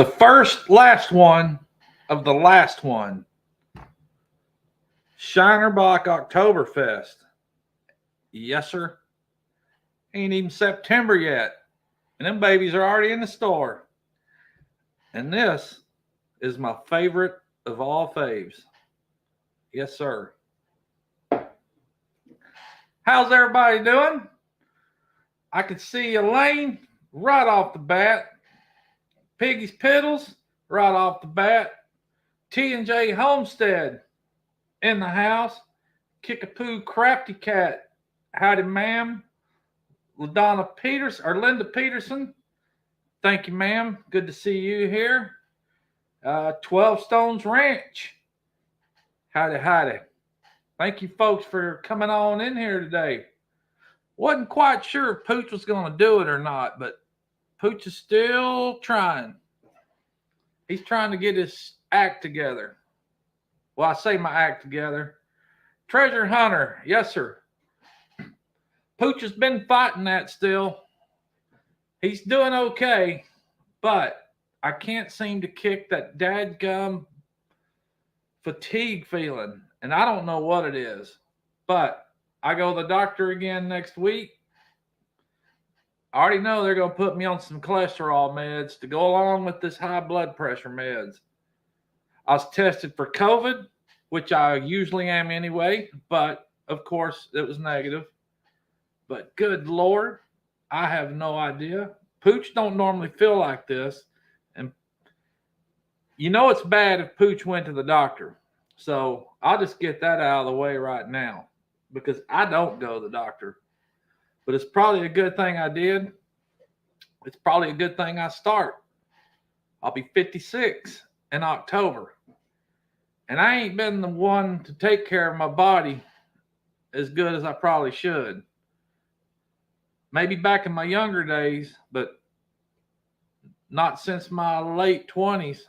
The last one of the last one. Shinerbach Oktoberfest. Yes, sir. Ain't even September yet. And them babies are already in the store. And this is my favorite of all faves. Yes, sir. How's everybody doing? I could see Elaine right off the bat. Piggy's Piddles right off the bat. T&J Homestead in the house. Kickapoo Crafty Cat. Howdy, ma'am. Linda Peterson. Thank you, ma'am. Good to see you here. 12 Stones Ranch. Howdy. Thank you, folks, for coming on in here today. Wasn't quite sure if Pooch was going to do it or not, but Pooch is still trying. He's trying to get his act together. Well, I say my act together. Treasure Hunter. Yes, sir. Pooch has been fighting that still. He's doing okay, but I can't seem to kick that dadgum fatigue feeling, and I don't know what it is. But I go to the doctor again next week. I already know they're going to put me on some cholesterol meds to go along with this high blood pressure meds. I was tested for COVID, which I usually am anyway, but of course it was negative. But good Lord, I have no idea. Pooch don't normally feel like this. And you know it's bad if Pooch went to the doctor. So I'll just get that out of the way right now because I don't go to the doctor. But it's probably a good thing I did. It's probably a good thing I start. I'll be 56 in October. And I ain't been the one to take care of my body as good as I probably should. Maybe back in my younger days, but not since my late 20s.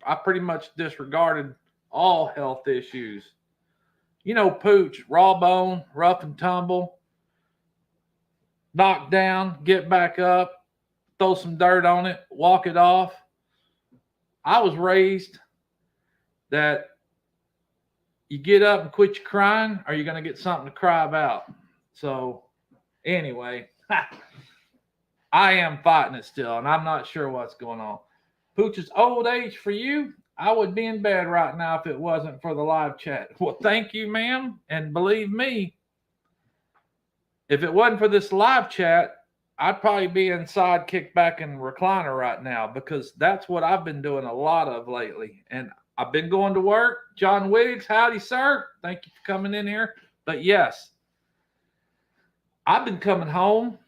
I pretty much disregarded all health issues. You know, Pooch, raw bone, rough and tumble, knock down, get back up, throw some dirt on it, walk it off. I was raised that you get up and quit your crying or you're going to get something to cry about. So anyway, I am fighting it still, and I'm not sure what's going on. Pooch's old age for you, I would be in bed right now if it wasn't for the live chat. Well, thank you, ma'am. And believe me, if it wasn't for this live chat, I'd probably be inside, kicked back in the recliner right now because that's what I've been doing a lot of lately. And I've been going to work. John Wiggs, howdy, sir. Thank you for coming in here. But yes, I've been coming home,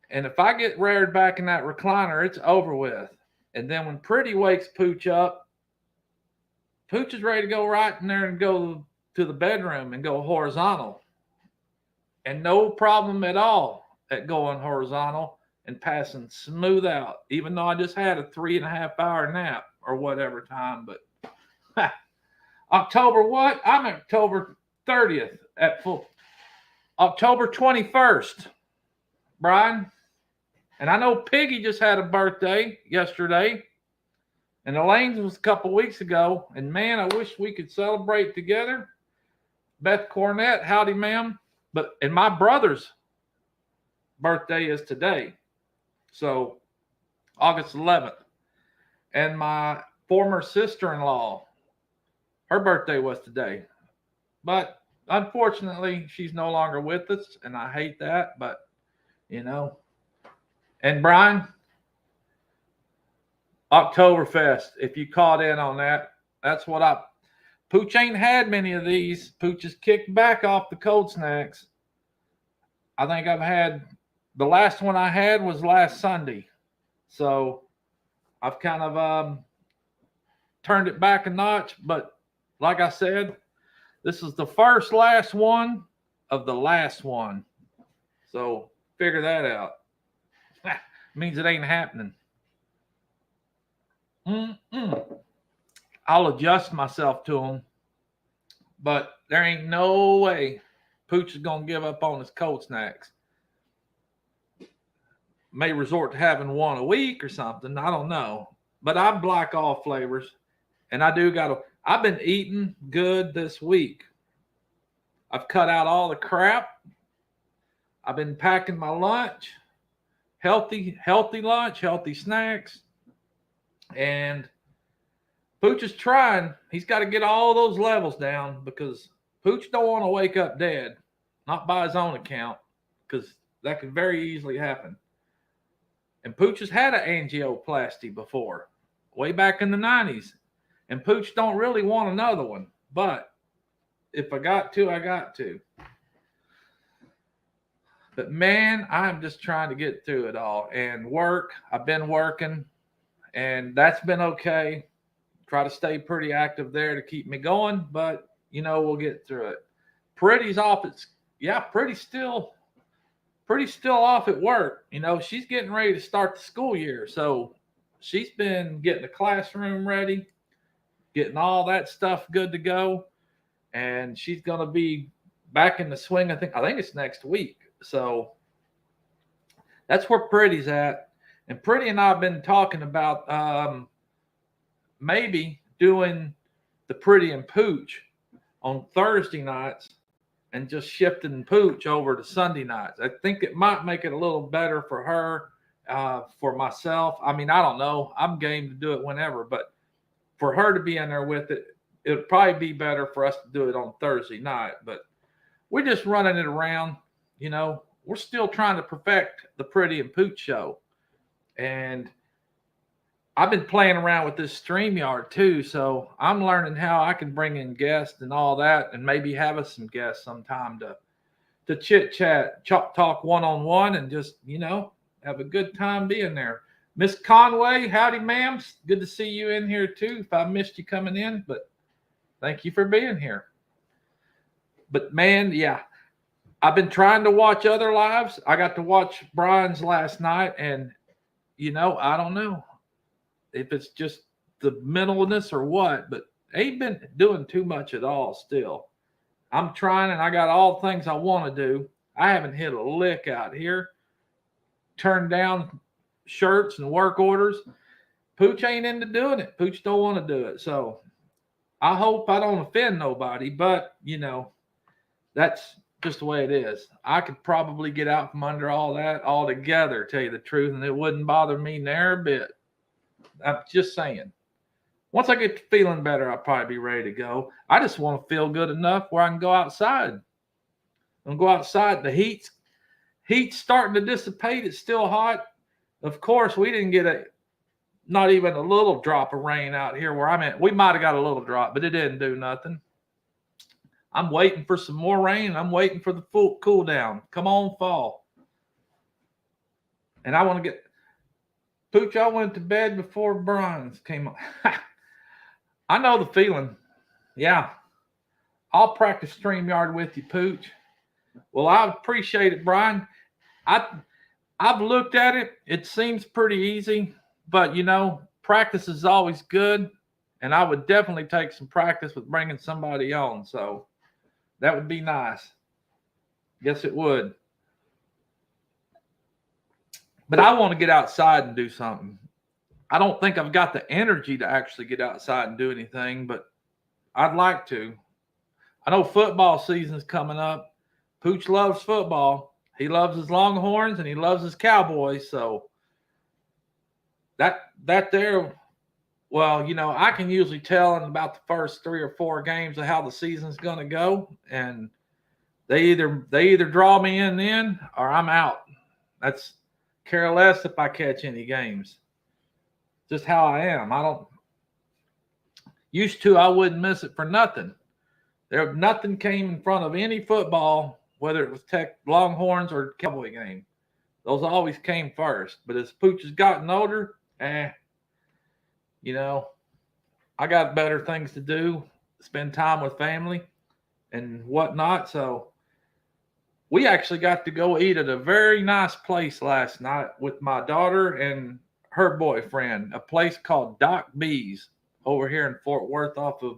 and if I get reared back in that recliner, it's over with. And then when Pretty wakes Pooch up, Pooch is ready to go right in there and go to the bedroom and go horizontal. And no problem at all at going horizontal and passing smooth out, even though I just had a 3.5 hour nap or whatever time. But October what? I'm October 30th at full. October 21st, Brian. And I know Piggy just had a birthday yesterday. And Elaine's was a couple weeks ago. And man, I wish we could celebrate together. Beth Cornett, howdy, ma'am. And my brother's birthday is today. So August 11th. And my former sister-in-law, her birthday was today. But unfortunately, she's no longer with us, and I hate that, but, you know. And Brian, Oktoberfest, if you caught in on that, that's what Pooch ain't had many of these. Pooch has kicked back off the cold snacks. I think the last one I had was last Sunday. So I've kind of turned it back a notch, but like I said, this is the last one of the last one. So figure that out. Means it ain't happening. I'll adjust myself to them, but there ain't no way Pooch is going to give up on his cold snacks. May resort to having one a week or something. I don't know. but I like all flavors. And I do got to, I've been eating good this week. I've cut out all the crap. I've been packing my lunch, healthy lunch, healthy snacks. And Pooch is trying. He's got to get all those levels down because Pooch don't want to wake up dead, not by his own account, because that could very easily happen. And Pooch has had an angioplasty before, way back in the 90s. And Pooch don't really want another one. But if I got to, I got to. But man, I'm just trying to get through it all. And work, I've been working, and that's been okay. Try to stay pretty active there to keep me going, but we'll get through it. Pretty's off pretty still off at work. She's getting ready to start the school year. So she's been getting the classroom ready, getting all that stuff good to go. And she's gonna be back in the swing. I think it's next week. So that's where Pretty's at. And Pretty and I have been talking about maybe doing the Pretty and Pooch on Thursday nights and just shifting Pooch over to Sunday nights. I think it might make it a little better for her, for myself. I mean, I don't know. I'm game to do it whenever, but for her to be in there with it, it would probably be better for us to do it on Thursday night. But we're just running it around. We're still trying to perfect the Pretty and Pooch show. And I've been playing around with this StreamYard too, so I'm learning how I can bring in guests and all that, and maybe have us some guests sometime to chit chat, talk one-on-one, and just have a good time being there. Miss Conway, howdy, ma'am. Good to see you in here too. If I missed you coming in, but thank you for being here. But man, yeah, I've been trying to watch other lives. I got to watch Brian's last night, and I don't know if it's just the mentalness or what, but ain't been doing too much at all still. I'm trying, and I got all the things I want to do. I haven't hit a lick out here. Turned down shirts and work orders. Pooch ain't into doing it. Pooch don't want to do it. So I hope I don't offend nobody, but that's just the way it is. I could probably get out from under all that altogether, tell you the truth, and it wouldn't bother me ne'er a bit. I'm just saying. Once I get feeling better, I'll probably be ready to go. I just want to feel good enough where I can go outside. And go outside. The heat's starting to dissipate. It's still hot. Of course, we didn't get not even a little drop of rain out here where I'm at. We might have got a little drop, but it didn't do nothing. I'm waiting for some more rain. I'm waiting for the full cool down. Come on, fall. And I want to get Pooch, I went to bed before Brian's came on. I know the feeling. Yeah. I'll practice StreamYard with you, Pooch. Well, I appreciate it, Brian. I've looked at it. It seems pretty easy, but practice is always good. And I would definitely take some practice with bringing somebody on. So that would be nice. Yes, it would. But I want to get outside and do something. I don't think I've got the energy to actually get outside and do anything, but I'd like to. I know football season's coming up. Pooch loves football. He loves his Longhorns and he loves his Cowboys. So that there, well, I can usually tell in about the first 3 or 4 games of how the season's going to go, and they either draw me in or I'm out. That's care less if I catch any games. Just how I am. I wouldn't miss it for nothing. Nothing came in front of any football, whether it was Longhorns or Cowboy game. Those always came first. But as Pooch has gotten older, I got better things to do, spend time with family and whatnot. So we actually got to go eat at a very nice place last night with my daughter and her boyfriend, a place called Doc B's over here in Fort Worth off of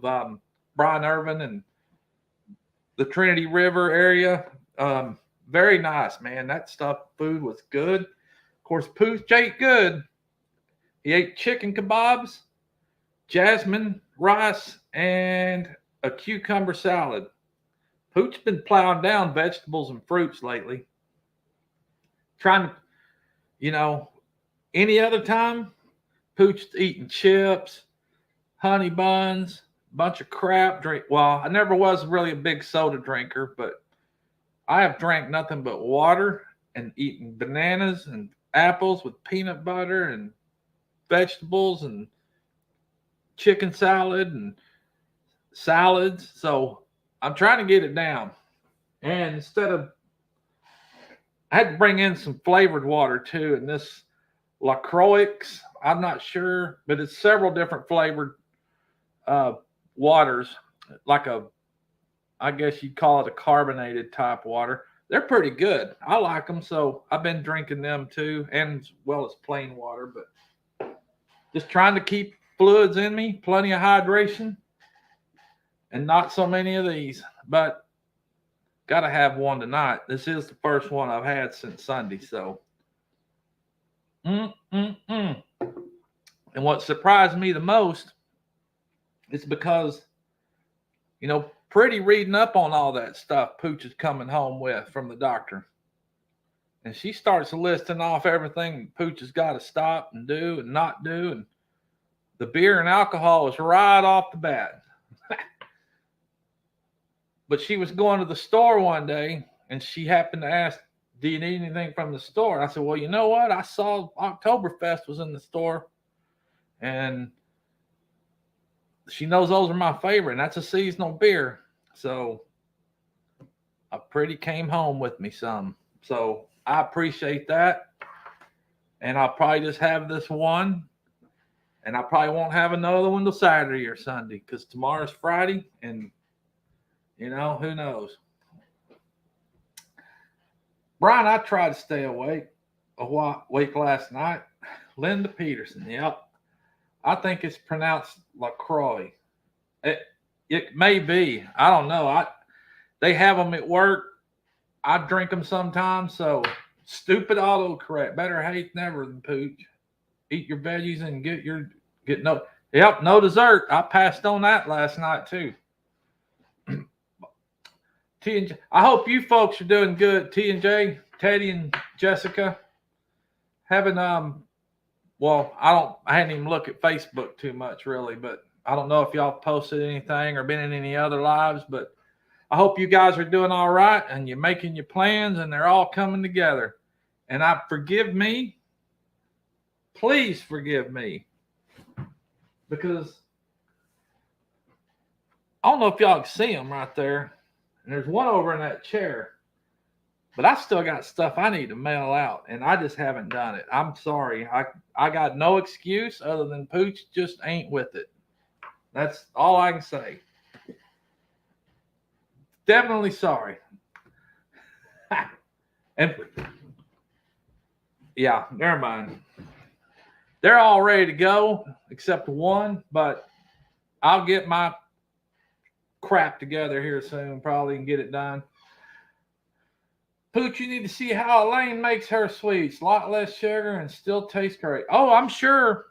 Bryan Irvin and the Trinity River area. Very nice, man. That food was good. Of course, Pooch ate good. He ate chicken kebabs, jasmine rice, and a cucumber salad. Pooch been plowing down vegetables and fruits lately. Trying to, you know, any other time, Pooch eating chips, honey buns, bunch of crap. Drink. Well, I never was really a big soda drinker, but I have drank nothing but water and eaten bananas and apples with peanut butter and vegetables and chicken salad and salads. So I'm trying to get it down. And instead of, I had to bring in some flavored water too. And this LaCroix, I'm not sure, but it's several different flavored uh, waters, like a, I guess you'd call it a carbonated type water. They're pretty good. I like them, so I've been drinking them too, and as well as plain water. But just trying to keep fluids in me, plenty of hydration, and not so many of these. But got to have one tonight. This is the first one I've had since Sunday, so. And what surprised me the most is because, pretty reading up on all that stuff Pooch is coming home with from the doctor. And she starts listing off everything Pooch has got to stop and do and not do. And the beer and alcohol is right off the bat. But she was going to the store one day and she happened to ask, do you need anything from the store? And I said, well, you know what? I saw Oktoberfest was in the store. And she knows those are my favorite, and that's a seasonal beer. So I pretty came home with me some. So I appreciate that. And I'll probably just have this one. And I probably won't have another one till Saturday or Sunday because tomorrow's Friday. And, who knows? Brian, I tried to stay awake last night. Linda Peterson, yep. I think it's pronounced LaCroix. It may be. I don't know. They have them at work. I drink them sometimes. So stupid autocorrect. Better hate never than Pooch. Eat your veggies and get no. Yep, no dessert. I passed on that last night too. T&J, I hope you folks are doing good. T&J, Teddy, and Jessica having Well, I hadn't even looked at Facebook too much really, but I don't know if y'all posted anything or been in any other lives, but I hope you guys are doing all right and you're making your plans and they're all coming together. And forgive me. Please forgive me. Because I don't know if y'all can see them right there. And there's one over in that chair. But I still got stuff I need to mail out, and I just haven't done it. I'm sorry. I got no excuse other than Pooch just ain't with it. That's all I can say. Definitely sorry. And yeah, never mind. They're all ready to go, except one, but I'll get my crap together here soon, probably, and get it done. Pooch, you need to see how Elaine makes her sweets. A lot less sugar and still tastes great. Oh, I'm sure.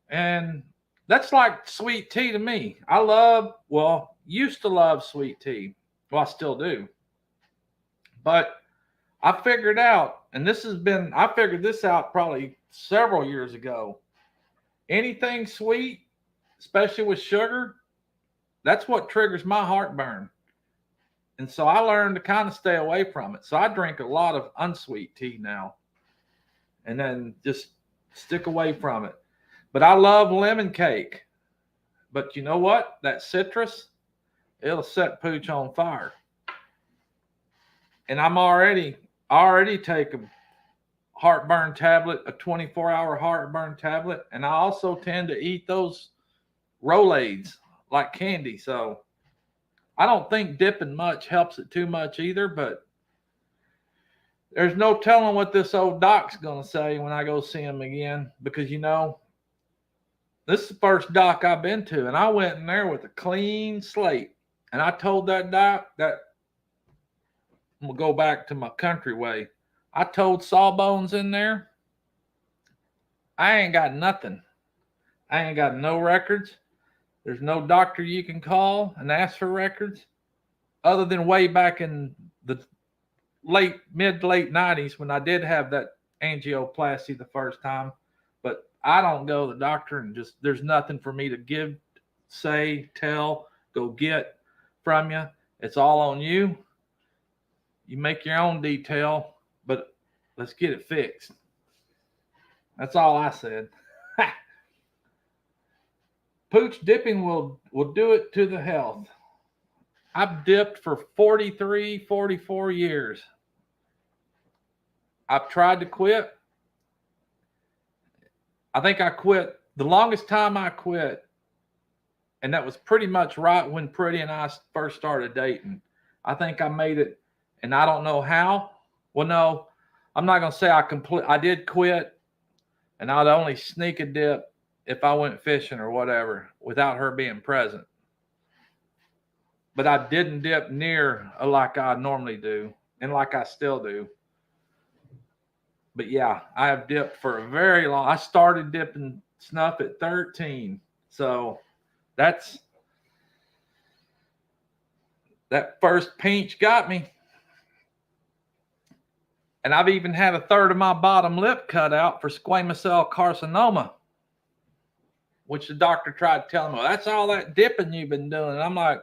And that's like sweet tea to me. Used to love sweet tea. Well, I still do. But I figured out, and I figured this out probably several years ago. Anything sweet, especially with sugar, that's what triggers my heartburn. And so I learned to kind of stay away from it. So I drink a lot of unsweet tea now. And then just stick away from it. But I love lemon cake. But you know what? That citrus, it'll set Pooch on fire. And I already take a heartburn tablet, a 24-hour heartburn tablet. And I also tend to eat those Rolaids like candy. So I don't think dipping much helps it too much either, but there's no telling what this old doc's going to say when I go see him again, because, this is the first doc I've been to, and I went in there with a clean slate, and I told that doc that I'm going to go back to my country way. I told Sawbones in there, I ain't got nothing. I ain't got no records. There's no doctor you can call and ask for records, other than way back in the mid to late 90s when I did have that angioplasty the first time. But I don't go to the doctor and just, there's nothing for me to give, say, tell, go get from you. It's all on you. You make your own detail, but let's get it fixed. That's all I said. Pooch, dipping will do it to the health. I've dipped for 43, 44 years. I've tried to quit. I think I quit the longest time I quit, and that was pretty much right when Pretty and I first started dating. I think I made it, and I don't know how. Well, no, I'm not gonna say I did quit, and I'd only sneak a dip if I went fishing or whatever without her being present. But I didn't dip near like I normally do, and like I still do. But yeah, I have dipped for a very long. I started dipping snuff at 13, so that first pinch got me. And I've even had a third of my bottom lip cut out for squamous cell carcinoma, which the doctor tried to tell me, well, that's all that dipping you've been doing. And I'm like,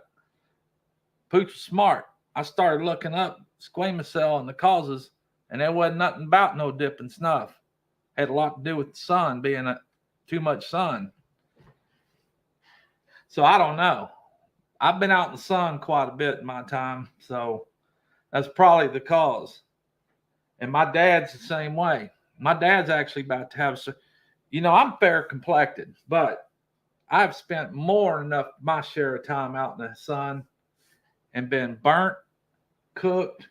Pooch was smart. I started looking up squamous cell and the causes, and there wasn't nothing about no dipping snuff. Had a lot to do with the sun, being too much sun. So I don't know. I've been out in the sun quite a bit in my time, so that's probably the cause. And my dad's the same way. My dad's actually about to have, I'm fair complected, but I've spent more than enough my share of time out in the sun and been burnt, cooked.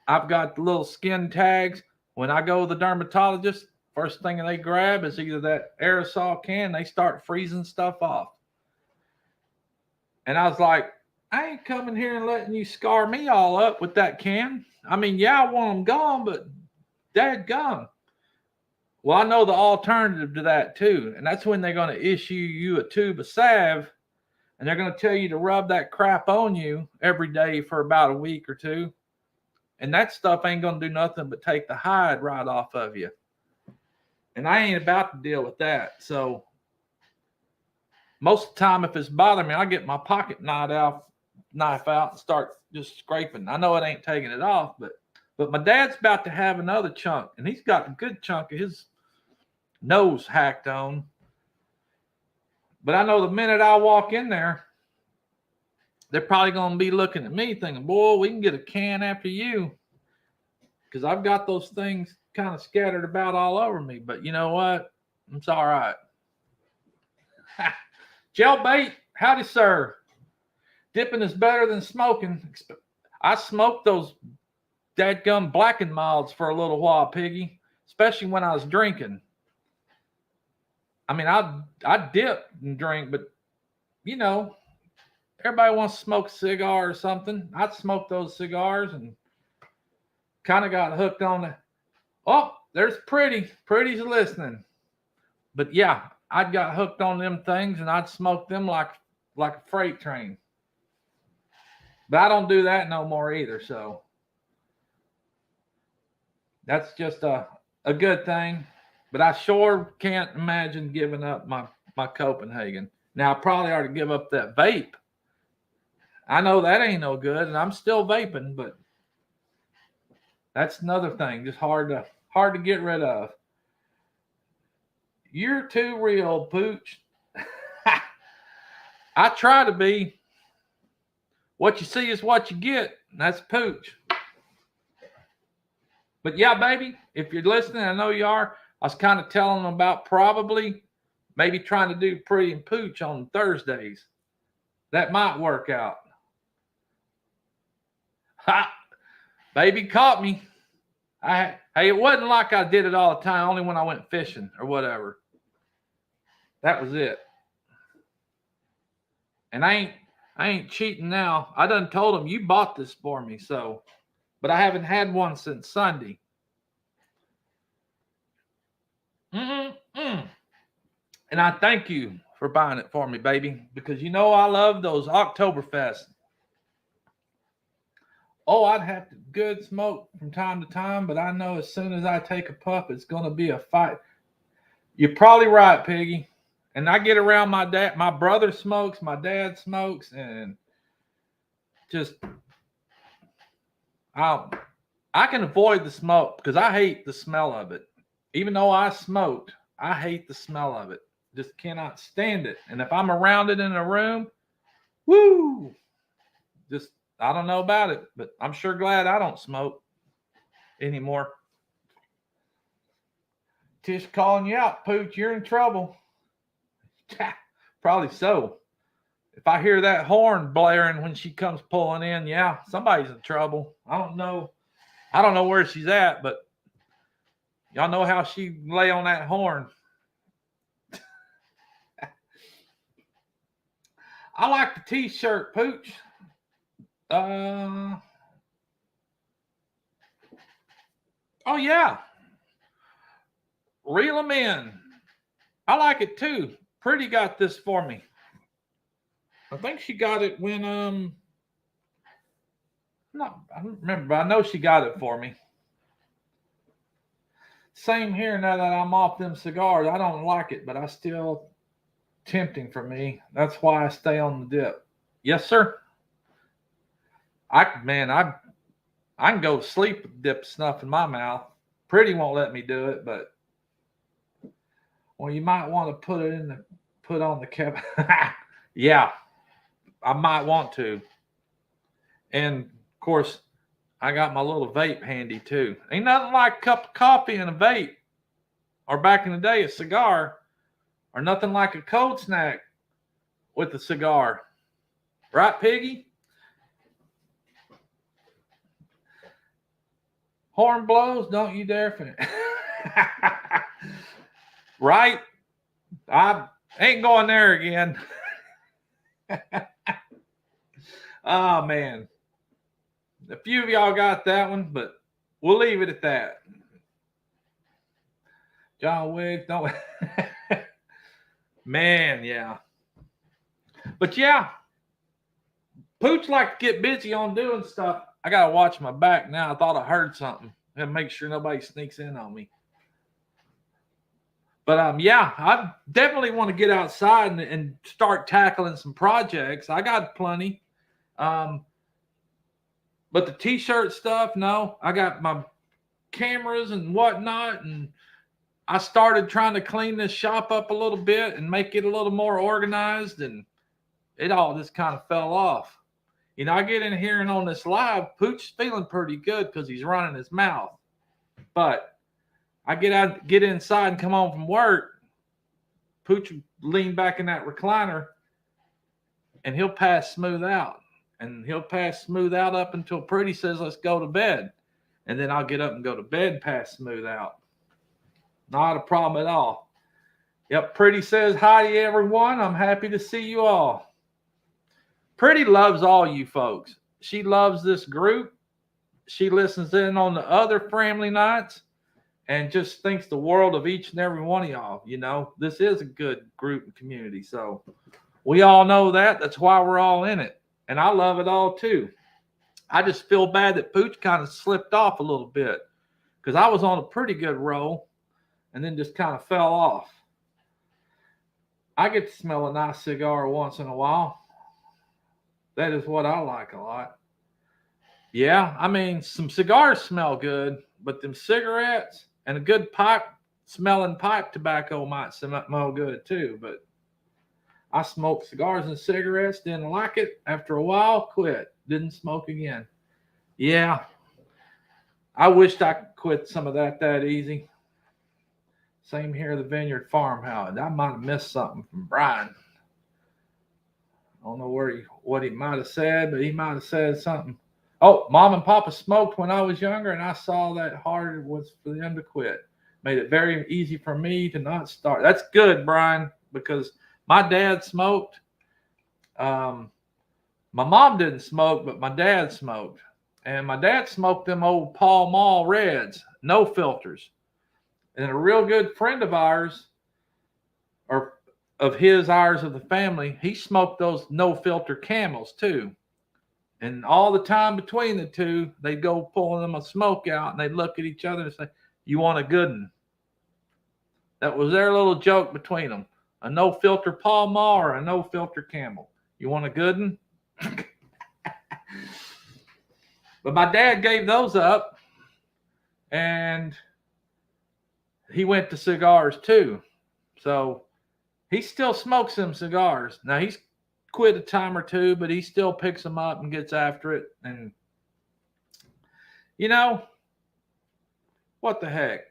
I've got the little skin tags. When I go to the dermatologist, first thing they grab is either that aerosol can, they start freezing stuff off. And I was like, I ain't coming here and letting you scar me all up with that can. I mean, yeah, I want them gone, but dadgum. Well, I know the alternative to that too. And that's when they're going to issue you a tube of salve, and they're going to tell you to rub that crap on you every day for about a week or two. And that stuff ain't going to do nothing but take the hide right off of you. And I ain't about to deal with that. So most of the time, if it's bothering me, I get my pocket knife out and start just scraping. I know it ain't taking it off, but my dad's about to have another chunk, and he's got a good chunk of his nose hacked on. But I know the minute I walk in there, they're probably going to be looking at me thinking, boy, we can get a can after you. Because I've got those things kind of scattered about all over me. But you know what? It's all right. Gel bait, howdy, sir. Dipping is better than smoking. I smoked those dadgum Black and Milds for a little while, Piggy, especially when I was drinking. I mean, I dip and drink, but everybody wants to smoke a cigar or something. I'd smoke those cigars and kind of got hooked on it. Oh, there's Pretty. Pretty's listening. But yeah, I'd got hooked on them things, and I'd smoke them like a freight train. But I don't do that no more either, so that's just a good thing. But I sure can't imagine giving up my Copenhagen. Now, I probably ought to give up that vape. I know that ain't no good, and I'm still vaping, but that's another thing, just hard to get rid of. You're too real, Pooch. I try to be. What you see is what you get, and that's Pooch. But yeah, baby, if you're listening, I know you are. I was kind of telling them about probably maybe trying to do Pretty and Pooch on Thursdays. That might work out. Ha! Baby caught me. Hey, it wasn't like I did it all the time, only when I went fishing or whatever. That was it. And I ain't cheating now. I done told them you bought this for me, so. But I haven't had one since Sunday. And I thank you for buying it for me, baby, because you know I love those Oktoberfest. Oh, I'd have to good smoke from time to time, but I know as soon as I take a puff, it's going to be a fight. You're probably right, Piggy. And I get around my dad. My brother smokes, my dad smokes, and just I I can avoid the smoke because I hate the smell of it. Even though I smoked, I hate the smell of it. Just cannot stand it. And if I'm around it in a room, woo, just I don't know about it, but I'm sure glad I don't smoke anymore. Tish calling you out, Pooch. You're in trouble. Probably so. If I hear that horn blaring when she comes pulling in, yeah, somebody's in trouble. I don't know. I don't know where she's at, but y'all know how she lay on that horn. I like the t-shirt, Pooch. Oh yeah, reel them in. I like it too. Pretty got this for me. I think she got it when no, I don't remember, but I know she got it for me. Same here now that I'm off them cigars. I don't like it, but I still tempting for me. That's why I stay on the dip. Yes, sir. I can go to sleep with dip snuff in my mouth. Pretty won't let me do it, but well, you might want to put on the cap. Yeah, I might want to. And of course, I got my little vape handy too. Ain't nothing like a cup of coffee and a vape, or back in the day, a cigar, or nothing like a cold snack with a cigar. Right, Piggy? Horn blows, don't you dare finish. Right? I ain't going there again. Oh, man. A few of y'all got that one, but we'll leave it at that. John Wick, don't. Man, yeah. But yeah, Pooch like to get busy on doing stuff. I gotta watch my back now. I thought I heard something and make sure nobody sneaks in on me. But yeah, I definitely want to get outside and start tackling some projects. I got plenty. But the t-shirt stuff, no. I got my cameras and whatnot, and I started trying to clean this shop up a little bit and make it a little more organized, and it all just kind of fell off. You know, I get in here and on this live, Pooch's feeling pretty good because he's running his mouth. But I get inside and come home from work, Pooch will lean back in that recliner and he'll pass smooth out. And he'll pass smooth out up until Pretty says, let's go to bed. And then I'll get up and go to bed and pass smooth out. Not a problem at all. Yep, Pretty says, hi to everyone. I'm happy to see you all. Pretty loves all you folks. She loves this group. She listens in on the other family nights and just thinks the world of each and every one of y'all. You know, this is a good group and community. So we all know that. That's why we're all in it. And I love it all too. I just feel bad that Pooch kind of slipped off a little bit because I was on a pretty good roll and then just kind of fell off. I get to smell a nice cigar once in a while. That is what I like a lot. Yeah, I mean, some cigars smell good, but them cigarettes and a good smelling pipe tobacco might smell good too. But I smoked cigars and cigarettes, didn't like it. After a while, quit. Didn't smoke again. Yeah, I wished I could quit some of that easy. Same here, the Vineyard Farmhouse. I might have missed something from Brian. I don't know what he might have said, but he might have said something. Oh, Mom and Papa smoked when I was younger, and I saw that hard was for them to quit. Made it very easy for me to not start. That's good, Brian, because my dad smoked. My mom didn't smoke, but my dad smoked. And my dad smoked them old Pall Mall Reds, no filters. And a real good friend of ours, or of ours of the family, he smoked those no filter Camels too. And all the time between the two, they'd go pulling them a smoke out and they'd look at each other and say, "You want a good one?" That was their little joke between them. A no filter Pall Mall or a no filter Camel. You want a good one? But my dad gave those up and he went to cigars too. So he still smokes them cigars. Now he's quit a time or two, but he still picks them up and gets after it. And you know, what the heck?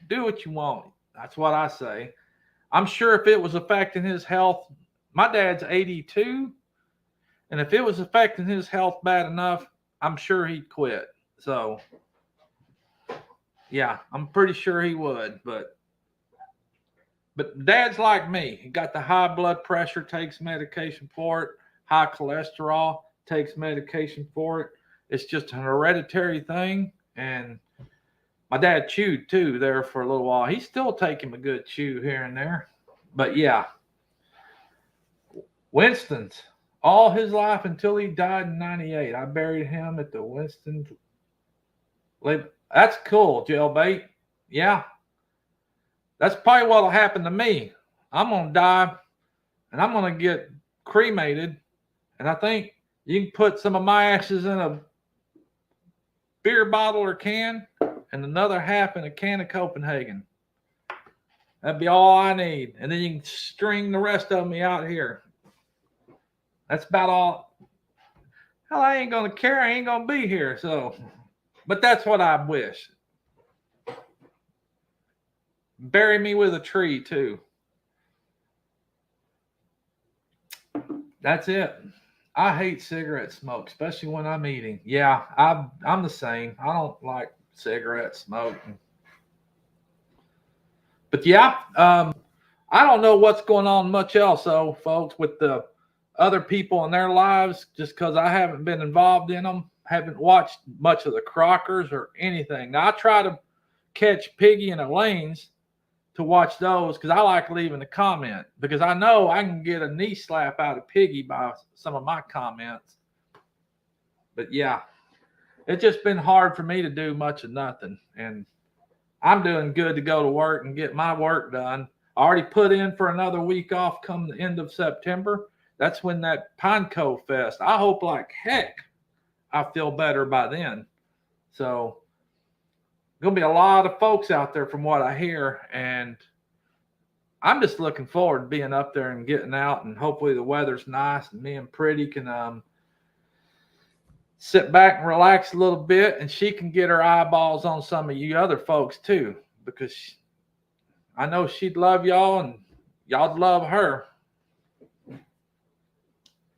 Do what you want. That's what I say. I'm sure if it was affecting his health, my dad's 82, and if it was affecting his health bad enough, I'm sure he'd quit. So, yeah, I'm pretty sure he would. But dad's like me. He got the high blood pressure, takes medication for it. High cholesterol, takes medication for it. It's just an hereditary thing. And my dad chewed too there for a little while. He's still taking a good chew here and there. But yeah, Winston's all his life until he died in 98. I buried him at the Winston. That's cool, Jailbait. Yeah. That's probably what'll happen to me. I'm going to die and I'm going to get cremated. And I think you can put some of my ashes in a beer bottle or can and another half in a can of Copenhagen. That'd be all I need. And then you can string the rest of me out here. That's about all. Hell, I ain't going to care. I ain't going to be here. So, but that's what I wish. Bury me with a tree too. That's it. I hate cigarette smoke, especially when I'm eating. Yeah, I'm the same. I don't like cigarette smoke. But yeah, I don't know what's going on much else, though, folks, with the other people in their lives, just because I haven't been involved in them. Haven't watched much of the Crockers or anything. Now, I try to catch Piggy and Elaine's to watch those because I like leaving a comment because I know I can get a knee slap out of Piggy by some of my comments. But yeah, it's just been hard for me to do much of nothing. And I'm doing good to go to work and get my work done. I already put in for another week off come the end of September. That's when that Pineco Fest. I hope like heck I feel better by then. So going to be a lot of folks out there from what I hear. And I'm just looking forward to being up there and getting out. And hopefully the weather's nice and me and Pretty can sit back and relax a little bit. And she can get her eyeballs on some of you other folks too. Because I know she'd love y'all and y'all'd love her.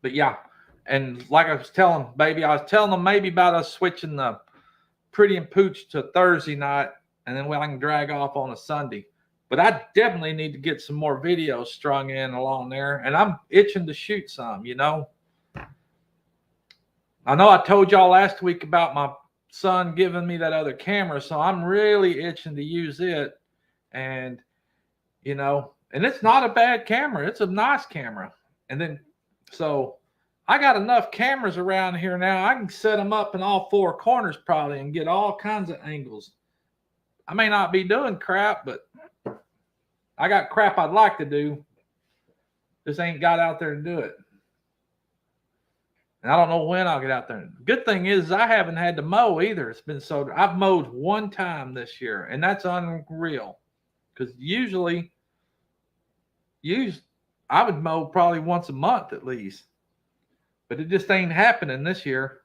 But yeah. And like I was telling them maybe about us switching the Pretty and Pooch to Thursday night, and then I can drag off on a Sunday. But I definitely need to get some more videos strung in along there, and I'm itching to shoot some, you know. I know I told y'all last week about my son giving me that other camera, so I'm really itching to use it. And, you know, and it's not a bad camera. It's a nice camera. And then, so I got enough cameras around here now. I can set them up in all four corners probably and get all kinds of angles. I may not be doing crap, but I got crap I'd like to do. Just ain't got out there to do it. And I don't know when I'll get out there. Good thing is I haven't had to mow either. It's been so, I've mowed one time this year, and that's unreal. Because usually I would mow probably once a month at least. But it just ain't happening this year.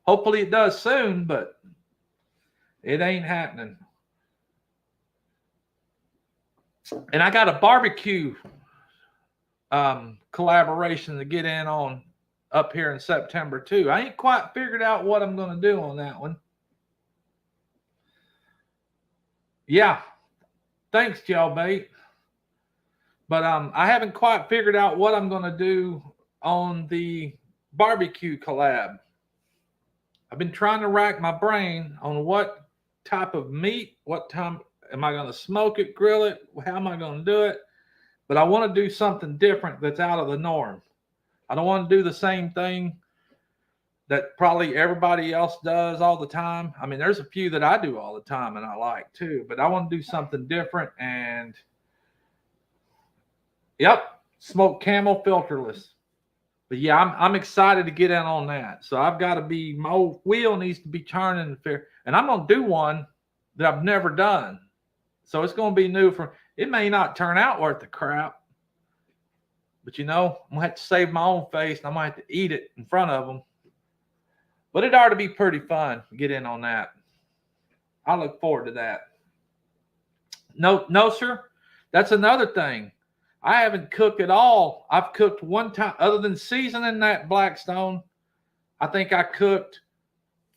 Hopefully it does soon, but it ain't happening. And I got a barbecue collaboration to get in on up here in September too. I ain't quite figured out what I'm going to do on that one. Yeah. Thanks, Jailbait. But I haven't quite figured out what I'm going to do on the barbecue collab. I've been trying to rack my brain on what type of meat, what Am I going to smoke it, grill it? How am I going to do it? But I want to do something different that's out of the norm. I don't want to do the same thing that probably everybody else does all the time. I mean, there's a few that I do all the time and I like too, but I want to do something different. And yep, smoke camel filterless. But yeah, I'm excited to get in on that. So I've got to be, my old wheel needs to be turning fair, and I'm gonna do one that I've never done. So it's gonna be new for. It may not turn out worth the crap, but I'm gonna have to save my own face, and I'm gonna have to eat it in front of them. But it ought to be pretty fun to get in on that. I look forward to that. No, sir. That's another thing. I haven't cooked at all. I've cooked one time, other than seasoning that Blackstone. I think I cooked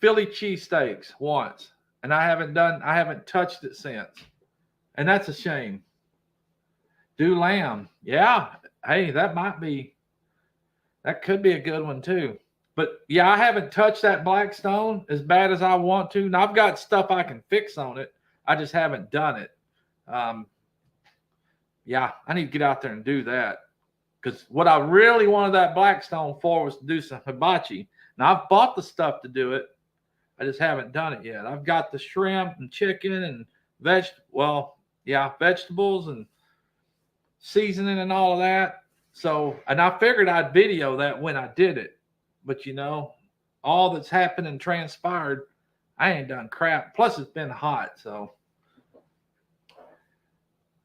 Philly cheesesteaks once, and I haven't touched it since. And that's a shame. Do lamb. Yeah. Hey, that could be a good one too. But yeah, I haven't touched that Blackstone as bad as I want to. Now I've got stuff I can fix on it. I just haven't done it. Yeah, I need to get out there and do that. Because what I really wanted that Blackstone for was to do some hibachi. Now I've bought the stuff to do it. I just haven't done it yet. I've got the shrimp and chicken and vegetables and seasoning and all of that. So, and I figured I'd video that when I did it. But all that's happened and transpired, I ain't done crap. Plus it's been hot, so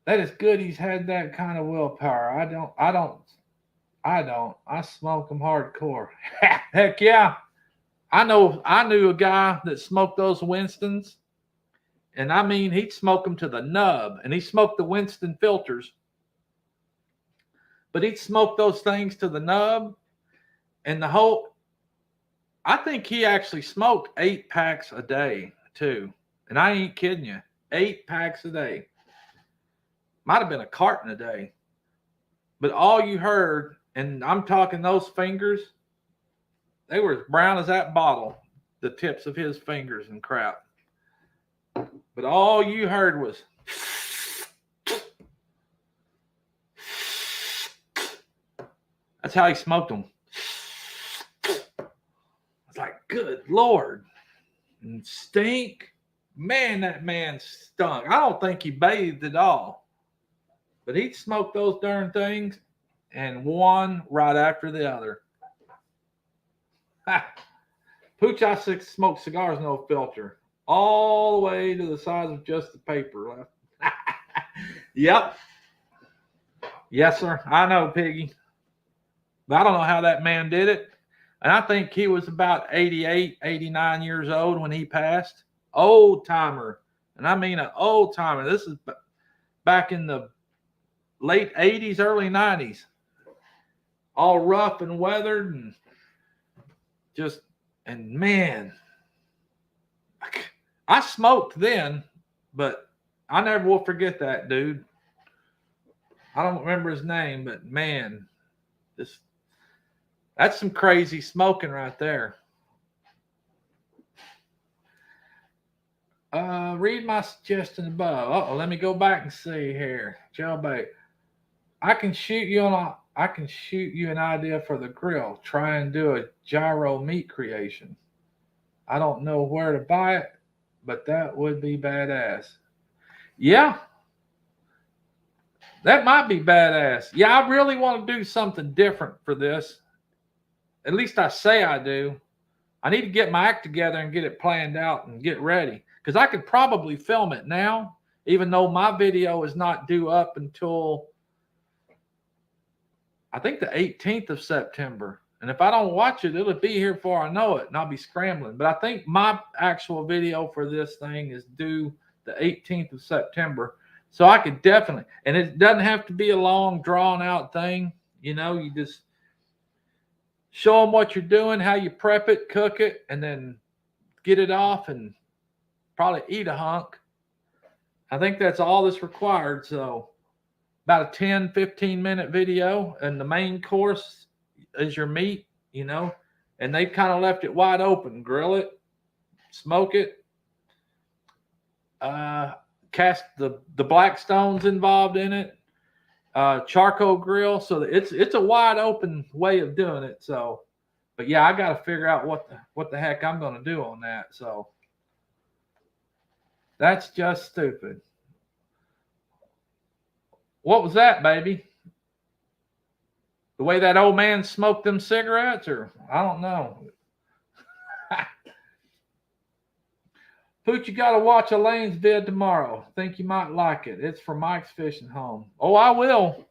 that is good. He's had that kind of willpower. I don't. I smoke them hardcore. Heck yeah. I knew a guy that smoked those Winstons, and I mean he'd smoke them to the nub, and he smoked the Winston filters, but he'd smoke those things to the nub, and I think he actually smoked 8 packs a day too, and I ain't kidding you, 8 packs a day. Might have been a carton a day, but all you heard, and I'm talking those fingers, they were as brown as that bottle, the tips of his fingers and crap. But all you heard was that's how he smoked them. It's like, good Lord. And stink. Man, that man stunk. I don't think he bathed at all. But he'd smoke those darn things, and one right after the other. Pooch, I smoke cigars, no filter. All the way to the size of just the paper left. Yep. Yes, sir. I know, Piggy. But I don't know how that man did it. And I think he was about 88, 89 years old when he passed. Old timer. And I mean an old timer. This is back in the late 80s, early 90s. All rough and weathered and man, I smoked then, but I never will forget that dude. I don't remember his name, but man, that's some crazy smoking right there. Read my suggestion above. Let me go back and see here. Jailbait. I can shoot you an idea for the grill. Try and do a gyro meat creation. I don't know where to buy it, but that would be badass. Yeah. That might be badass. Yeah, I really want to do something different for this. At least I say I do. I need to get my act together and get it planned out and get ready. Because I could probably film it now, even though my video is not due up until I think the 18th of September. And if I don't watch it, it'll be here before I know it, and I'll be scrambling. But I think my actual video for this thing is due the 18th of September. So I could definitely, and it doesn't have to be a long, drawn-out thing. You just show them what you're doing, how you prep it, cook it, and then get it off and probably eat a hunk. I think that's all that's required. So about a 10, 15-minute video, and the main course is your meat, and they've kind of left it wide open. Grill it, smoke it. cast the Blackstone's involved in it. Charcoal grill, so it's a wide open way of doing it. So, but yeah, I got to figure out what the heck I'm going to do on that. So that's just stupid. What was that, baby? The way that old man smoked them cigarettes, or I don't know. Pooch, you got to watch Elaine's vid tomorrow. Think you might like it. It's for Mike's Fishing Home. Oh, I will.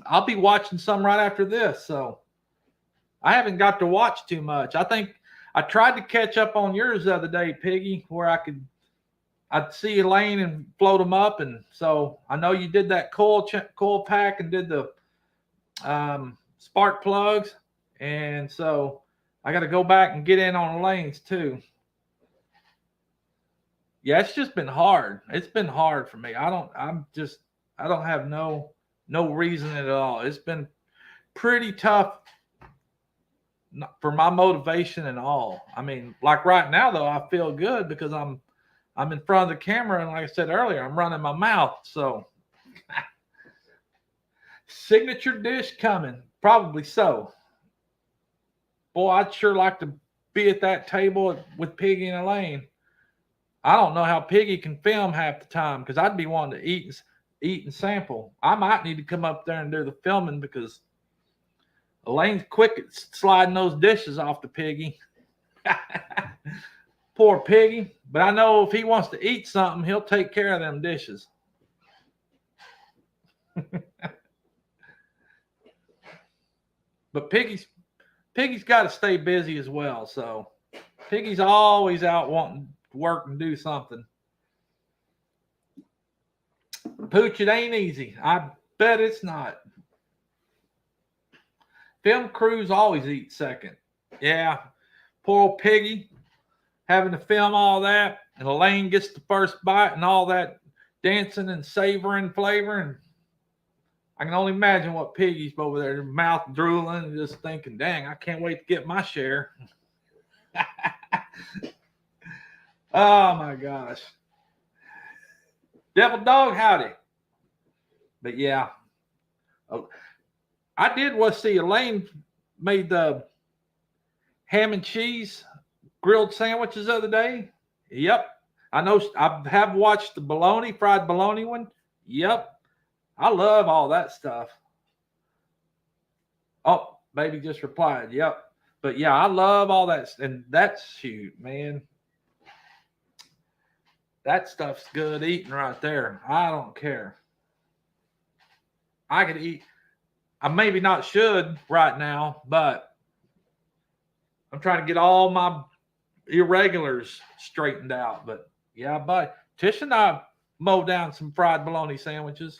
I'll be watching some right after this. So I haven't got to watch too much. I think I tried to catch up on yours the other day, Piggy, where I'd see Elaine and float them up. And so I know you did that coil pack and did the spark plugs. And so I got to go back and get in on Elaine's too. Yeah, it's just been hard. It's been hard for me. I don't have no reason at all. It's been pretty tough for my motivation and all. I mean, like right now though, I feel good because I'm in front of the camera, and like I said earlier, I'm running my mouth. So signature dish coming, probably so. Boy, I'd sure like to be at that table with Piggy and Elaine. I don't know how Piggy can film half the time because I'd be wanting to eat and sample. I might need to come up there and do the filming because Elaine's quick at sliding those dishes off to Piggy. Poor Piggy. But I know if he wants to eat something, he'll take care of them dishes. But Piggy's got to stay busy as well. So Piggy's always out wanting to work and do something. Pooch, it ain't easy. I bet it's not. Film crews always eat second. Yeah. Poor old Piggy having to film all that, and Elaine gets the first bite and all that dancing and savoring flavor. And I can only imagine what Piggy's over there, mouth drooling and just thinking, dang, I can't wait to get my share. Oh my gosh. Devil dog, howdy. But yeah. I did see Elaine made the ham and cheese grilled sandwiches the other day. Yep. I know I have watched the fried bologna one. Yep. I love all that stuff. Oh, baby just replied. Yep. But yeah, I love all that. And that's shoot, man. That stuff's good eating right there. I don't care. I could eat. I maybe not should right now, but I'm trying to get all my irregulars straightened out. But yeah, but Tish and I mowed down some fried bologna sandwiches.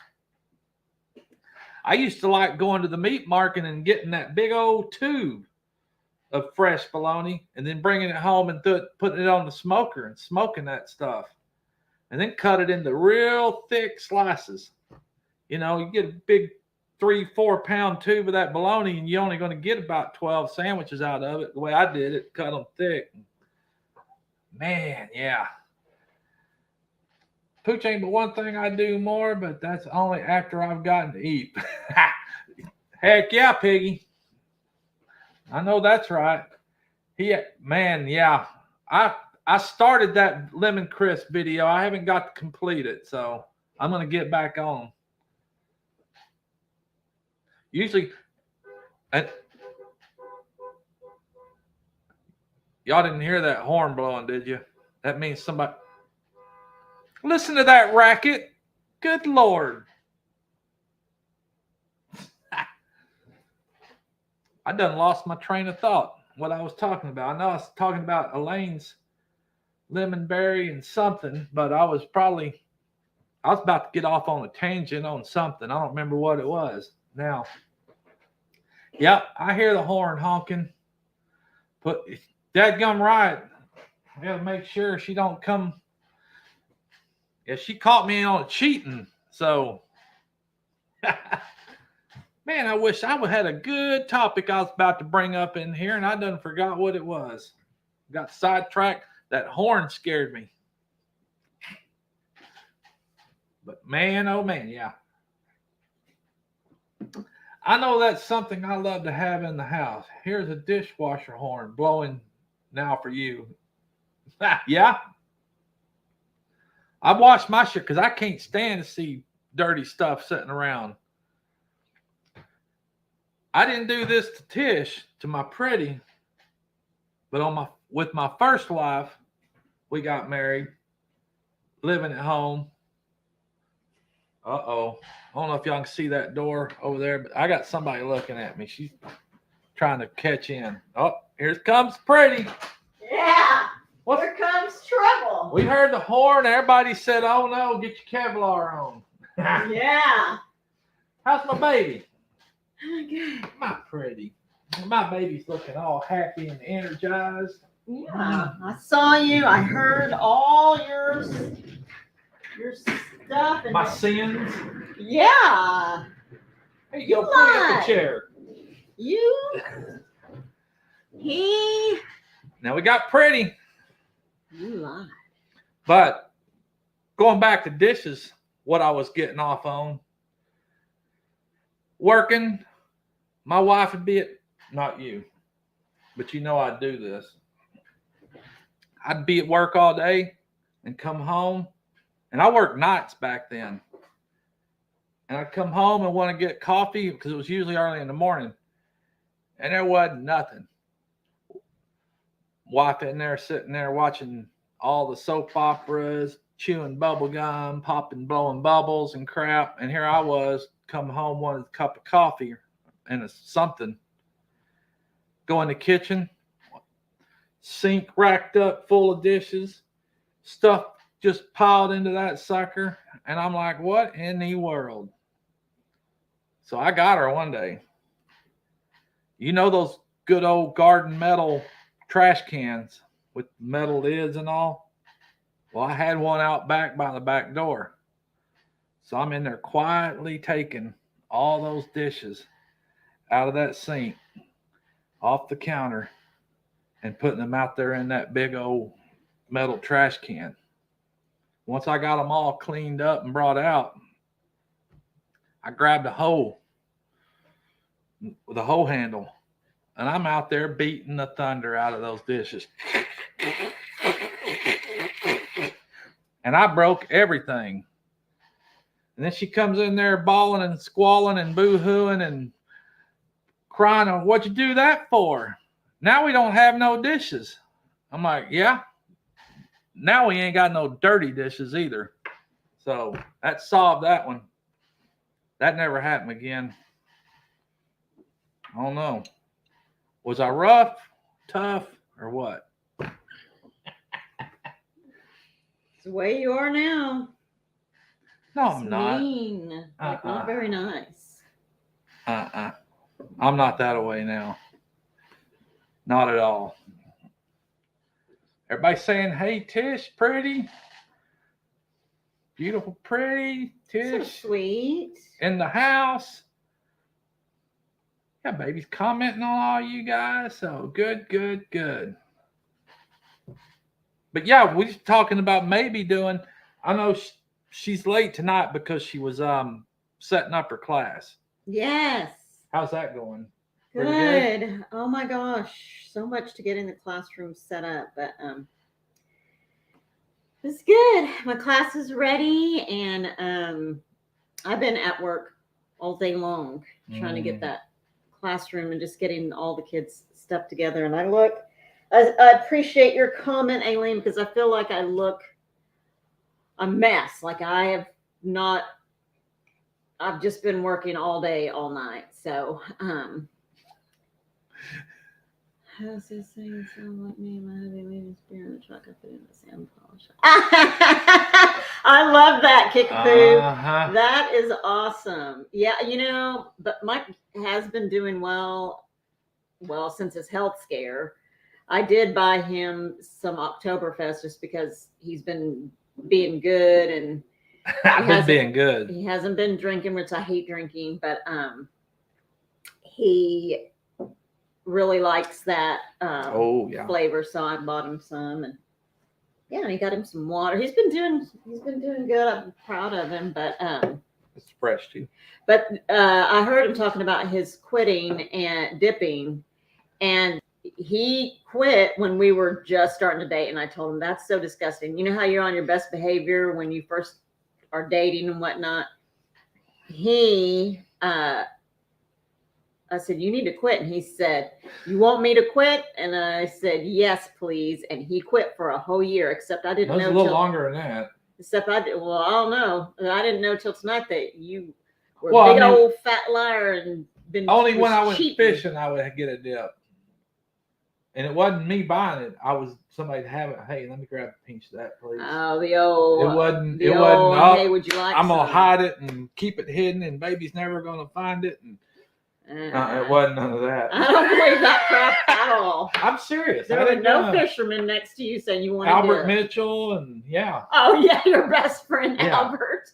I used to like going to the meat market and getting that big old tube of fresh bologna and then bringing it home and putting it on the smoker and smoking that stuff. And then cut it into real thick slices. You know, you get a big 3-4 pound tube of that bologna and you're only going to get about 12 sandwiches out of it. The way I did it, cut them thick. Man, yeah. Pooch ain't but one thing I do more, but that's only after I've gotten to eat. Heck yeah, Piggy. I know that's right. Man, yeah. I started that lemon crisp video. I haven't got to complete it, so I'm going to get back on. Usually, y'all didn't hear that horn blowing, did you? That means somebody... Listen to that racket. Good Lord. I done lost my train of thought, what I was talking about. I know I was talking about Elaine's lemon berry and something, but I was about to get off on a tangent on something. I don't remember what it was now. Yep, I hear the horn honking. But dadgum right. I gotta make sure she don't come. Yeah, she caught me on cheating. So, man, I wish I would had a good topic I was about to bring up in here, and I done forgot what it was. Got sidetracked. That horn scared me. But man, oh man, yeah. I know that's something I love to have in the house. Here's a dishwasher horn blowing now for you. Yeah, I wash my shirt because I can't stand to see dirty stuff sitting around. I didn't do this to Tish, to my pretty, but on my with my first wife, we got married, living at home. Uh-oh. I don't know if y'all can see that door over there, but I got somebody looking at me. She's trying to catch in. Oh, here comes pretty. Yeah. Here comes trouble. We heard the horn. Everybody said, oh no, get your Kevlar on. Yeah. How's my baby? Good. My pretty. My baby's looking all happy and energized. Yeah. I saw you. I heard all your stuff. And my sins. Yeah. There you go. Put up the chair. Now we got pretty. You lied. But going back to dishes, what I was getting off on. Working, my wife would be at, not you, but you know I'd do this. I'd be at work all day and come home, and I worked nights back then. And I'd come home and want to get coffee because it was usually early in the morning, and there wasn't nothing. Wife in there sitting there watching all the soap operas, chewing bubble gum, popping, blowing bubbles and crap. And here I was, come home, wanted a cup of coffee and something. Go in the kitchen, sink racked up full of dishes, stuff just piled into that sucker. And I'm like, what in the world? So I got her one day. You know those good old garden metal trash cans with metal lids and all? Well, I had one out back by the back door. So I'm in there quietly taking all those dishes out of that sink, off the counter, and putting them out there in that big old metal trash can. Once I got them all cleaned up and brought out, I grabbed a hoe with a hoe handle, and I'm out there beating the thunder out of those dishes. And I broke everything. And then she comes in there bawling and squalling and boo-hooing and crying. What'd you do that for? Now we don't have no dishes. I'm like, yeah. Now we ain't got no dirty dishes either. So that solved that one. That never happened again. I don't know. Was I rough, tough, or what? It's the way you are now. No, I'm not. Mean. Like, not very nice. I'm not that way now. Not at all. Everybody saying, hey, Tish, pretty. Beautiful, pretty. Tish. So sweet. In the house. Yeah, baby's commenting on all you guys. So good. But yeah, we was talking about maybe doing, I know she's late tonight because she was setting up her class. Yes. How's that going? Good. Oh my gosh, so much to get in the classroom set up, but it's good. My class is ready, and I've been at work all day long trying to get that classroom and just getting all the kids' stuff together. And I appreciate your comment, Aileen, because I feel like I look a mess. Like I've just been working all day, all night. So, how's this thing sound like me? My heavy leaving spear in the truck. I put in the sand polish. I love that, Kickapoo. That is awesome. Yeah, but Mike has been doing well since his health scare. I did buy him some Oktoberfest just because he's been being good, and being good. He hasn't been drinking, which I hate drinking, but he really likes that flavor, so I bought him some. And Yeah, and he got him some water. He's been doing good. I'm proud of him, but It's fresh too. But I heard him talking about his quitting and dipping, and he quit when we were just starting to date. And I told him that's so disgusting. You know how you're on your best behavior when you first are dating and whatnot. I said, you need to quit. And he said, you want me to quit? And I said, yes, please. And he quit for a whole year, except I didn't know. It was a little longer than that. Except I don't know. I didn't know till tonight that you were a big old fat liar and been only when I went fishing I would get a dip. And it wasn't me buying it. I was somebody have it. Hey, let me grab a pinch of that, please. Oh, the old. It wasn't. Up. Hey, would you like? I'm gonna hide it and keep it hidden, and baby's never gonna find it. And it wasn't none of that. I don't believe that crap at all. I'm serious. There were no fishermen next to you saying you wanted Albert Mitchell and yeah. Oh yeah, your best friend Albert.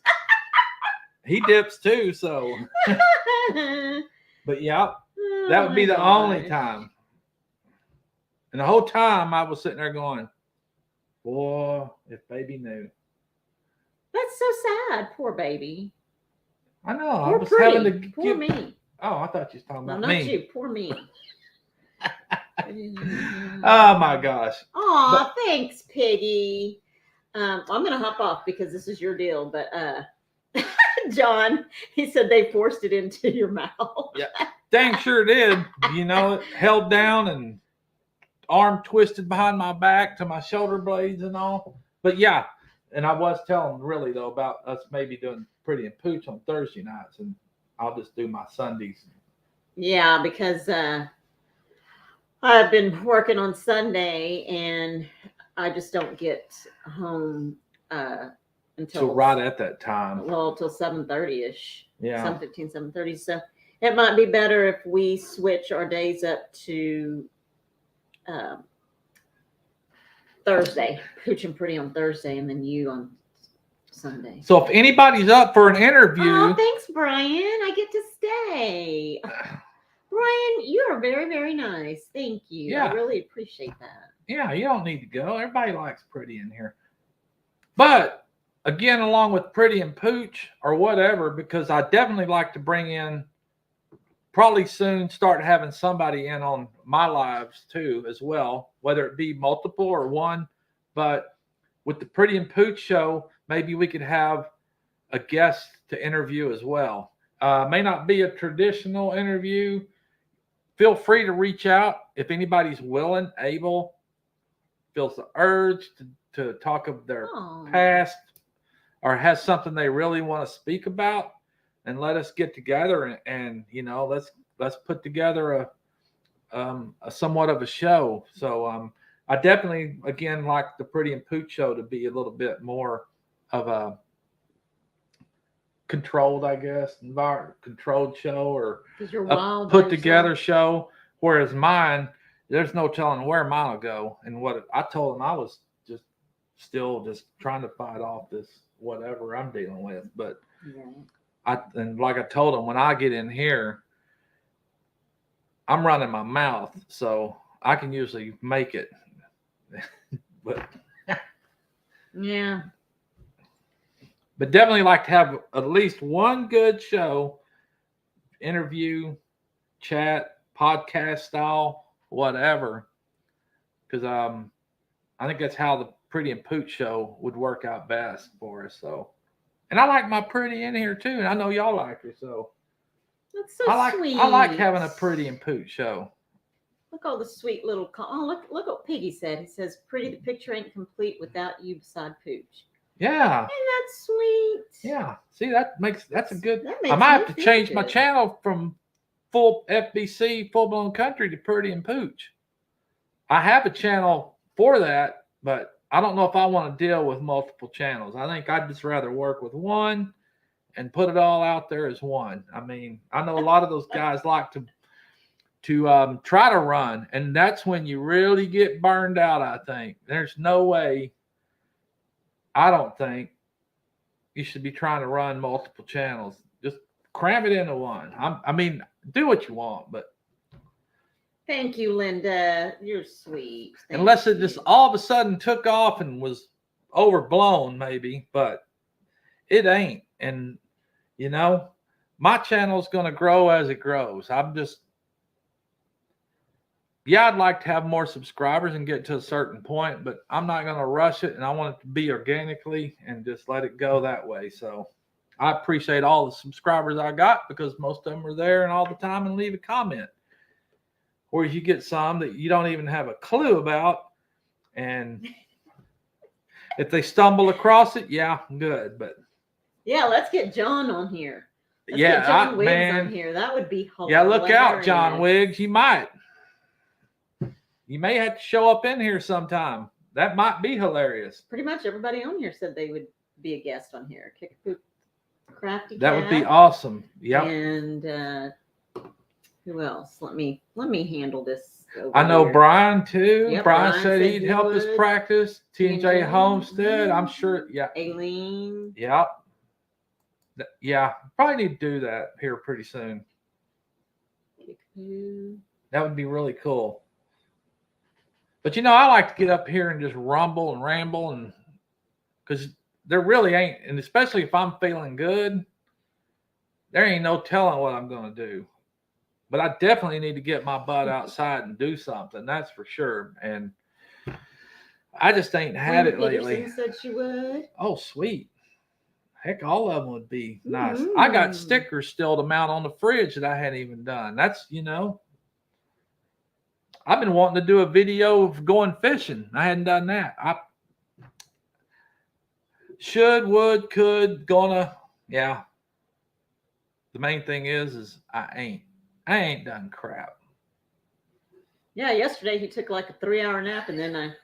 He dips too, so. But yeah, that would be the only time. And the whole time I was sitting there going, boy, if baby knew. That's so sad. Poor baby. I know. I was having to Poor me. Oh, I thought you was talking about me. No, not you. Poor me. Oh, my gosh. Aw, thanks, Piggy. I'm going to hop off because this is your deal. But John, he said they forced it into your mouth. Yeah, dang sure did. You know, it held down and arm twisted behind my back to my shoulder blades and all. But yeah, and I was telling really though about us maybe doing Pretty and Pooch on Thursday nights, and I'll just do my Sundays. Yeah, because I've been working on Sunday and I just don't get home until right at that time. Well, till 7:30ish. Yeah. 7:15, 7:30. So it might be better if we switch our days up to Thursday, Pooch and Pretty on Thursday, and then you on Sunday. So if anybody's up for an interview. Oh, thanks, Brian. I get to stay. Brian, you are very, very nice. Thank you. Yeah. I really appreciate that. Yeah, you don't need to go. Everybody likes Pretty in here. But again, along with Pretty and Pooch or whatever, because I definitely like to bring in, probably soon start having somebody in on my lives too as well, whether it be multiple or one. But with the Pretty and Pooch show, maybe we could have a guest to interview as well. May not be a traditional interview. Feel free to reach out if anybody's willing, able, feels the urge to talk of their past or has something they really want to speak about, and let us get together and you know, let's put together a somewhat of a show. So I definitely again like the Pretty and Pooch show to be a little bit more of a controlled, I guess, controlled show or a put together show. Whereas mine, there's no telling where mine will go. And what I told them, I was still trying to fight off this whatever I'm dealing with. But and like I told them, when I get in here, I'm running my mouth, so I can usually make it. But yeah. But definitely like to have at least one good show, interview, chat, podcast style, whatever. Because I think that's how the Pretty and Pooch show would work out best for us. So, and I like my Pretty in here too, and I know y'all like her. So that's so sweet. I like having a Pretty and Pooch show. Look all the sweet little. Look what Piggy said. He says, "Pretty, the picture ain't complete without you beside Pooch." Yeah. And that's sweet. Yeah. See, that's a good. I might have to change my channel from full FBC, full blown country to Pretty and Pooch. I have a channel for that, but I don't know if I want to deal with multiple channels. I think I'd just rather work with one and put it all out there as one. I mean, I know a lot of those guys like to try to run, and that's when you really get burned out. I think there's no way. I don't think you should be trying to run multiple channels. Just cram it into one. I mean, do what you want, but Thank you, Linda. You're sweet. Unless it just all of a sudden took off and was overblown, maybe, but it ain't. And, you know, my channel's going to grow as it grows. I'm just, yeah, I'd like to have more subscribers and get to a certain point, but I'm not going to rush it, and I want it to be organically and just let it go that way. So I appreciate all the subscribers I got because most of them are there and all the time and leave a comment. Whereas you get some that you don't even have a clue about, and if they stumble across it, yeah, good. But yeah, let's get John on here. Let's yeah, get John Wiggs on here. That would be hilarious. Yeah, look out, John Wiggs. You might. You may have to show up in here sometime. That might be hilarious. Pretty much everybody on here said they would be a guest on here. Kickapoo Crafty That Cat. would be awesome. Yeah. And who else? Let me handle this. I know here. Brian too. Yep, Brian said he'd help us would. practice. T&J Homestead. I'm sure. Yeah. Aileen. Yep. Yeah. Probably need to do that here pretty soon. Kickapoo. That would be really cool. But, you know, I like to get up here and just rumble and ramble, and because there really ain't, and especially if I'm feeling good, there ain't no telling what I'm going to do. But I definitely need to get my butt outside and do something. That's for sure. And I just ain't had it lately. Peterson said she would. Oh, sweet. Heck, all of them would be nice. I got stickers still to mount on the fridge that I hadn't even done. That's, you know, I've been wanting to do a video of going fishing. I hadn't done that. I should, would, could, gonna, yeah. The main thing is I ain't done crap. Yeah, yesterday he took like a 3-hour nap, and then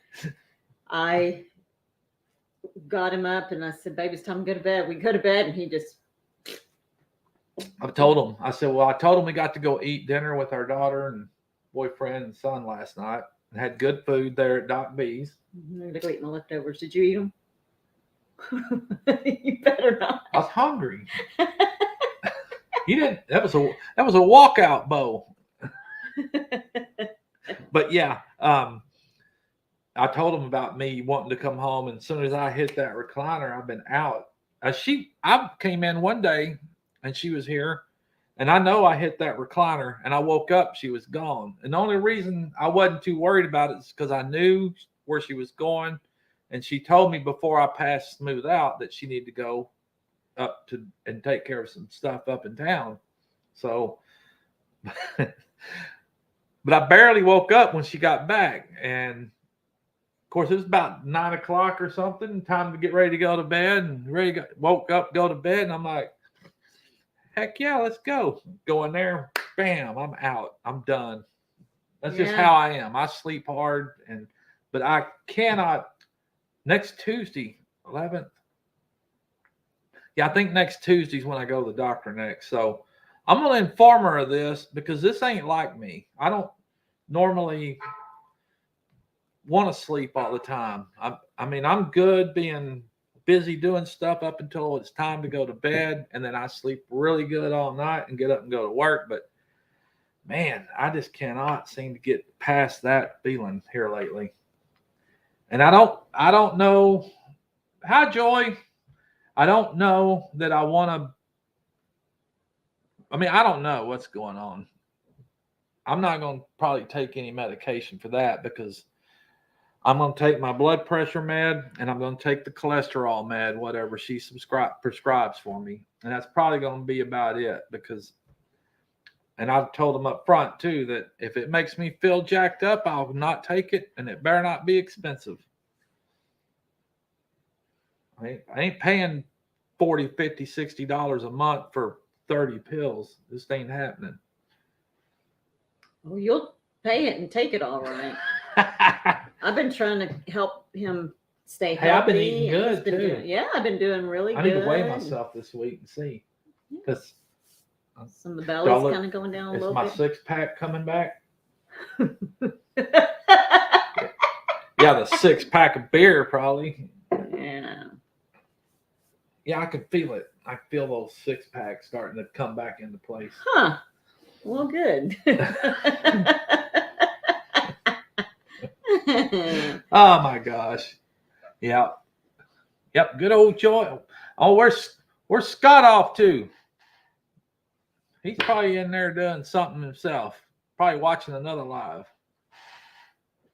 I got him up and I said, "Baby, it's time to go to bed." We go to bed, and he just. I told him. I said, "Well, I told him we got to go eat dinner with our daughter and boyfriend and son last night, and had good food there at Doc B's." I'm gonna go eat my leftovers. Did you eat them? You better not. I was hungry. You didn't. That was a walkout bowl. But yeah, I told him about me wanting to come home, and as soon as I hit that recliner, I've been out. I came in one day, and she was here, and I know I hit that recliner, and I woke up, she was gone. And the only reason I wasn't too worried about it is because I knew where she was going, and she told me before I passed Smooth out that she needed to go up to and take care of some stuff up in town. So, but I barely woke up when she got back, and of course it was about 9 o'clock or something, time to get ready to go to bed, and woke up, go to bed, and I'm like, heck yeah, let's go. Go in there, bam, I'm out. I'm done. That's just how I am. I sleep hard, but I cannot. Next Tuesday, 11th. Yeah, I think next Tuesday's when I go to the doctor next. So I'm going to inform her of this because this ain't like me. I don't normally want to sleep all the time. I mean, I'm good being busy doing stuff up until it's time to go to bed, and then I sleep really good all night and get up and go to work. But man, I just cannot seem to get past that feeling here lately. And I don't know. Hi, Joy. I don't know that I want to. I mean, I don't know what's going on. I'm not going to probably take any medication for that because I'm going to take my blood pressure med and I'm going to take the cholesterol med, whatever she prescribes for me. And that's probably going to be about it because, and I've told them up front too, that if it makes me feel jacked up, I'll not take it, and it better not be expensive. I ain't paying $40, $50, $60 a month for 30 pills. This ain't happening. Well, you'll pay it and take it all right. I've been trying to help him stay healthy. I've been eating good too. I've been doing really good. I need to weigh myself this week and see. Because some of the belly's kind of going down a little bit. Is my 6-pack coming back? Yeah, the 6-pack of beer probably. Yeah. Yeah, I can feel it. I feel those 6-packs starting to come back into place. Huh. Well, good. Oh my gosh. Yeah. Yep. Good old Joy. Oh, where's Scott off to? He's probably in there doing something himself. Probably watching another live.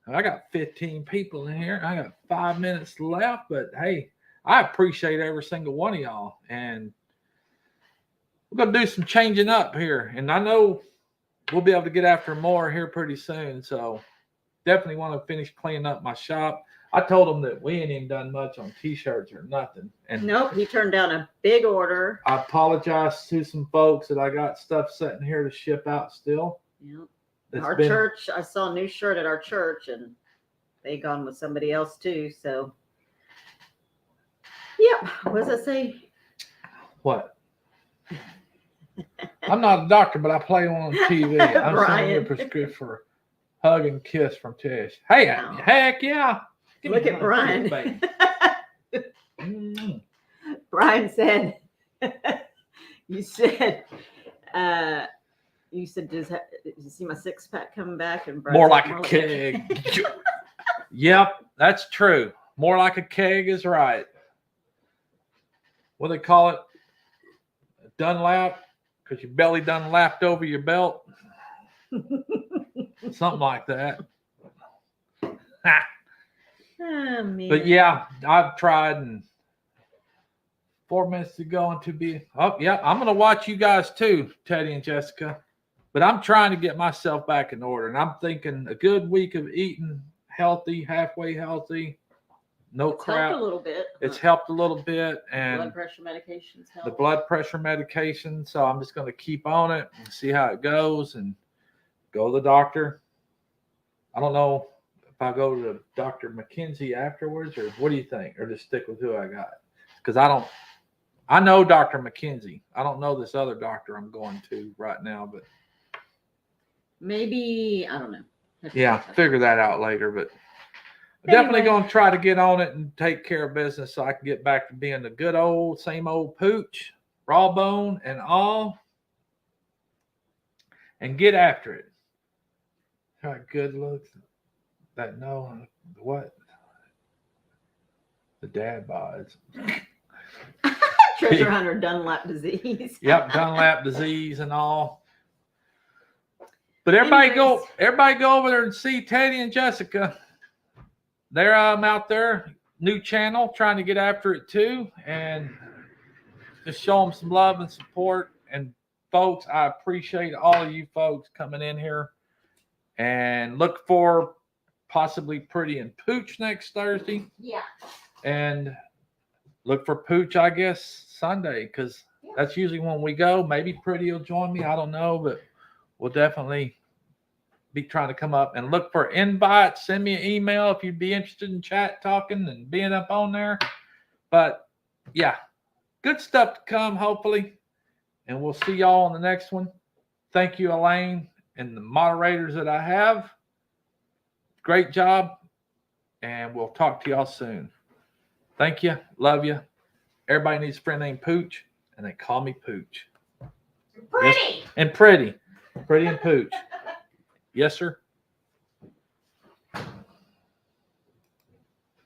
I got 15 people in here. I got 5 minutes left, but hey, I appreciate every single one of y'all. And we're going to do some changing up here. And I know we'll be able to get after more here pretty soon. So definitely want to finish cleaning up my shop. I told them that we ain't even done much on t-shirts or nothing. And nope, he turned down a big order. I apologize to some folks that I got stuff sitting here to ship out still. Yep. Our church, I saw a new shirt at our church, and they gone with somebody else too. So, yep. What does it say? What? I'm not a doctor, but I play on TV. I'm sending you a prescription for hug and kiss from Tish. Hey, heck yeah! Look at Brian. Brian said, "You said." You said, did you see my six pack coming back? And more like a keg. Yep, that's true. More like a keg is right. What do they call it? Dunlap? Because your belly done lapped over your belt. Something like that. Oh, man. But yeah, I've tried, and 4 minutes to go and to be. Oh, yeah, I'm going to watch you guys too, Teddy and Jessica. But I'm trying to get myself back in order. And I'm thinking a good week of eating healthy, halfway healthy, no crap. Helped a little bit. It's helped a little bit. And blood pressure medications help. The blood pressure medication. So I'm just going to keep on it and see how it goes and go to the doctor. I don't know if I go to Dr. McKenzie afterwards, or what do you think? Or just stick with who I got? Because I know Dr. McKenzie. I don't know this other doctor I'm going to right now, but maybe, I don't know. Yeah, figure that out later. But definitely going to try to get on it and take care of business so I can get back to being the good old, same old Pooch, raw bone and all, and get after it. All right, good looks. That no, what? The dad bods. Treasure hunter Dunlap disease. Yep, Dunlap disease and all. But everybody go over there and see Teddy and Jessica. They're out there, new channel, trying to get after it too, and just show them some love and support. And folks, I appreciate all of you folks coming in here, and look for possibly Pretty and Pooch next Thursday. Yeah. And look for Pooch, I guess, Sunday, because that's usually when we go. Maybe Pretty will join me. I don't know, but we'll definitely be trying to come up and look for invites. Send me an email if you'd be interested in chat, talking, and being up on there. But yeah, good stuff to come, hopefully. And we'll see y'all on the next one. Thank you, Elaine, and the moderators that I have. Great job. And we'll talk to y'all soon. Thank you. Love you. Everybody needs a friend named Pooch, and they call me Pooch. Pretty. Yes. And Pretty. Pretty and Pooch. Yes, sir.